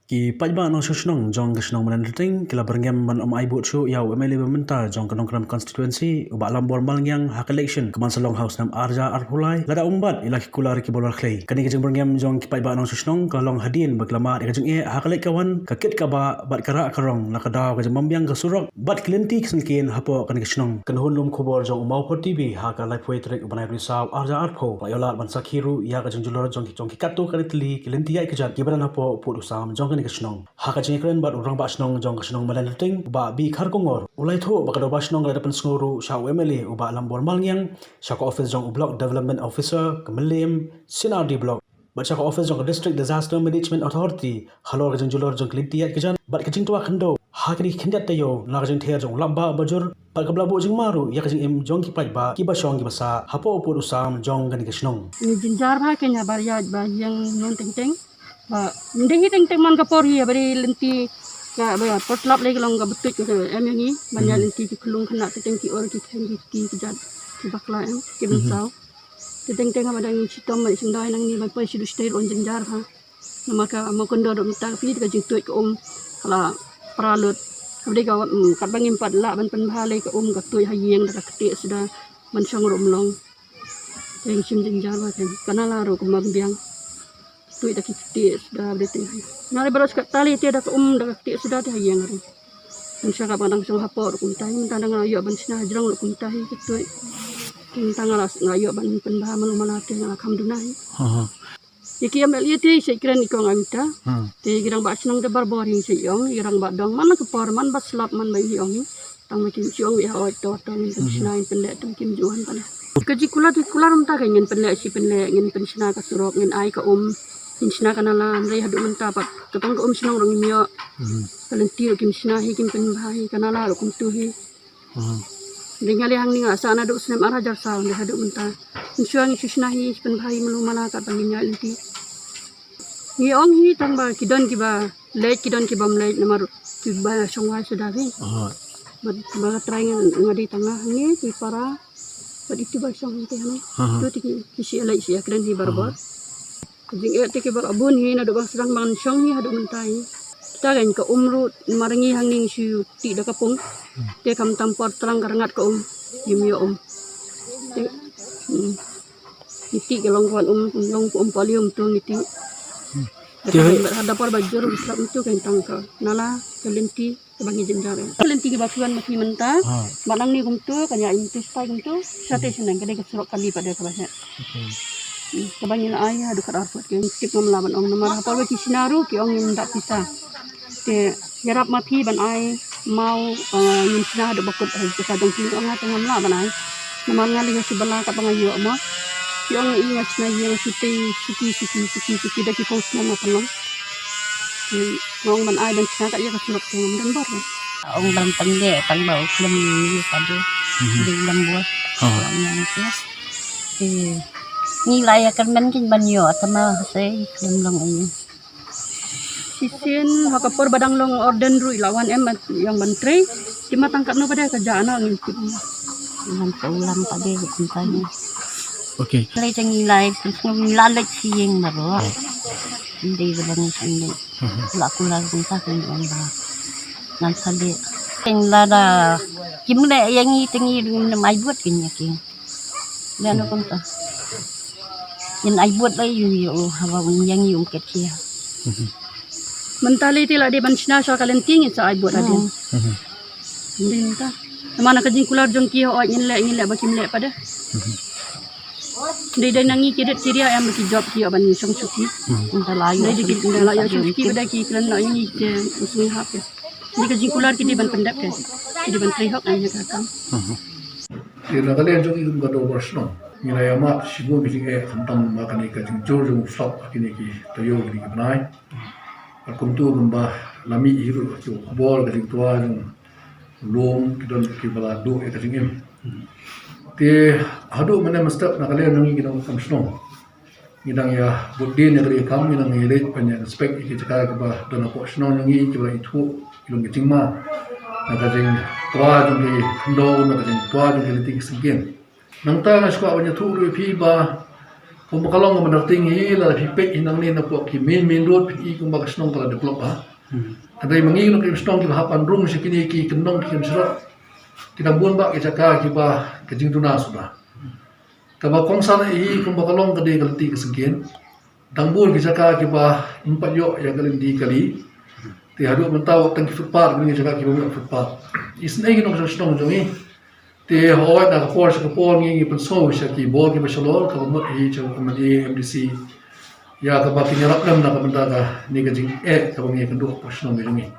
Ki pajba Nongshong Shnong Jong Shnong Madanriting kila Byrngem ban ai buat show yau MLA Bementa Jong Nongkrem constituency ubak lambor malngyang hak election keman Salong House nam arja arpulai lada umbat ila kikular ki bolwar clay kani kajeng Byrngem Jong ki pajba Nongshong Shnong kalong hadin baklama kajeng hak elek kawan kakit ka ba bat kara karong lakadaw kajeng mambiang ka surok bat Lynti Shnong hapo kani Shnong kan hunlum khobor Jong Mawphor TV hak live poetry ubanai risaw arja arpo bayolat ban sakhiru ya kajeng julor Jong ki katu kani tli Lynti ai kajat kibaran hapo put usam Jong ni Shnong haka jengkren bat urang ba Shnong Jong Shnong Madanriting ba bi khar kongor ulai tho bakado ba Shnong la depan snguru sha MLA uba lambor malngyang sha office Jong block development officer kemelim sinardi block bat sha office Jong district disaster management authority halor jeng julor Jong Lynti ai kejan bat kajing tua khando hakni khindat tayo la jeng ther Jong labba bajur bat kabla bo jeng maru ya kajing em Jong ki pajba ki ba Shong ki basa hapo pur usam Jong gani Shnong jinjar ba kenya ba ya ba yang non teng teng ba ndeng teng teng man kapor hi bari Lynti ka ba potlap lagi long ga betul ke em yang ni banyak Lynti ki kelung kena teng ki or ki teng ki kejat ki bakla em ki bensau teng teng ba dang sitom mai sindai nang ni ba pa sidu stay on jinjar ha maka mo kondo do minta pi ka jitut ke kala pralut abdi ka kat bangim pat la ban pen bhale ke ka tui hayeng da keti sudah man sang rom long teng sim jinjar ba kan kanala ro ke mambiang tu dah kita sudah berarti. Nari baru sekat tali tiada ke dah kita sudah dah yang hari. Insya Allah pandang sang hapor kuntai, minta dengan ayok ban Shna jerang lu kuntai kita. Minta ngalas ngayok ban penbah malu malate ngalah kamdunah. Jika ambil lihat ni saya kira ni kau ngita. Ti girang bak Shnong de barbori saya yong, girang bak dong mana kepar man bak selap man bayi yong ni. Tang macam siong wih awak tu ni Shna in pendek tu kim juan pada. Kaji kula rumta kan ngin pendek si pendek ngin pen Shna kasurok ngin ai ka Ngin Shna kanala rei haduk menta pat katong ko Shnong rong mio Lynti kim Shna hi kim pen bhai kanala ro kum tu hi dengan hang ni asa na duk snem arah jar sa de haduk menta insuang Shna hi pen bhai melu mala ka panginya Lynti ni ong hi tang ba kidon ki ba leit kidon ki bam leit namar ki ba songwai sudah hi ba try ngadi tengah ni ki para ba itu ba song te hano tu ti ki si leit si akren hi barbot jing e tike bar abun hi na do bang sedang man Shong hi hadu mentai kita kan ke umru marangi hanging siu ti da kapung te kam tampor terang karangat ke yimyo te ti ke longkwan long polium tu niti ada par bajur islam tu kan tangka nala ke Lynti ke bangi jenjar Lynti ke bakuan maki menta manang ni kum tu kanya intis pai kum tu sate senang kade ke surok kali pada ke bahasa kebanyakan ayah ada kat arfat ke tip melawan ong nomor apa lagi sinaru ke ong ndak bisa te yarap mapi ban ai mau ngin Shna ada bakut ke sadong pin ong tengah mela ban ai nomor ngali si bala kat bangayo mo ki ong ingat Shna yang suki dak ki post nama pelong ngong ban ai dan Shna kat ya kesurok tengah dan bar ong dalam pendek tang bau film ni tadi di lembut yang tu nilai akan mungkin banyak sama saya belum ini. Sisin hakapor badang long orden rui lawan yang menteri cuma tangkap no pada kerjaan angin Dengan pulang pada kuntanya. Okay. Nilai nilai nilai siang baru. Hindi bilang sini. Laku kuntah kan orang nan sali. Yang lada gimana yang ini dengan ai buat gini kin. Dan apa kuntah. Yang ai buat lagi you hawa yang you kecil. Mentali tila di ban Shna so kalen tingin sa ai buat ada. Hindi ta. Mana kajing kular jong ki ho ngin le bakim le pada. Hindi dai nangi kidet siria yang bagi job ki ban Shong Suki. Entalayo. Dai dikit ndala ya Suki pada ki klan na ini ke usung hap. Hindi kajing kular ki di ban pendak ke. Di ban trihok anya kakang. Tila kalian jong ilum kado Shnong. Nilai amat sibu bising hantam makan ikan jong flop kini ki tayo kini ki benai. Akum tu gembah lami hiru tu bol kajing tua jong lom kidon ki bala do kajing em. Ti hadu mana mesti nak kalian nungi kita kam Shnong. Ngidang ya budin yang kali kam ngidang ngilit banyak respect ki cakap ke bah dona ko Shnong nungi ki bala itu ilung kajing ma. Nak kajing tua jong ki ndo nak kajing tua jong ki litik singkin. Nang ta na skwa banyak tu pi ba Kung makalong Madanriting la pipek inang ni na po ki main road pi kung baga Shnong kala develop ha. Kadai mangi no ki Shnong ki hapan rung si kini ki kendong ki sura. Kita bun ba ki caka ki ba kajing tuna sudah. Kaba kong sana kung makalong kadai kalti kesengkin. Dangbun ki caka ki ba 4 yo ya kalti kali. Ti hadu mentau tang ki footpath ni caka ki ba footpath. Isnai ki no Shnong jongi. Ti hoy na kapor sa kapor ngi penso siya ki bol ki basalor ka mo chaw kamali MDC ya ka ba kinyarap nam na kamanda ka ni ka jing ka ngi kando po Shnong jongi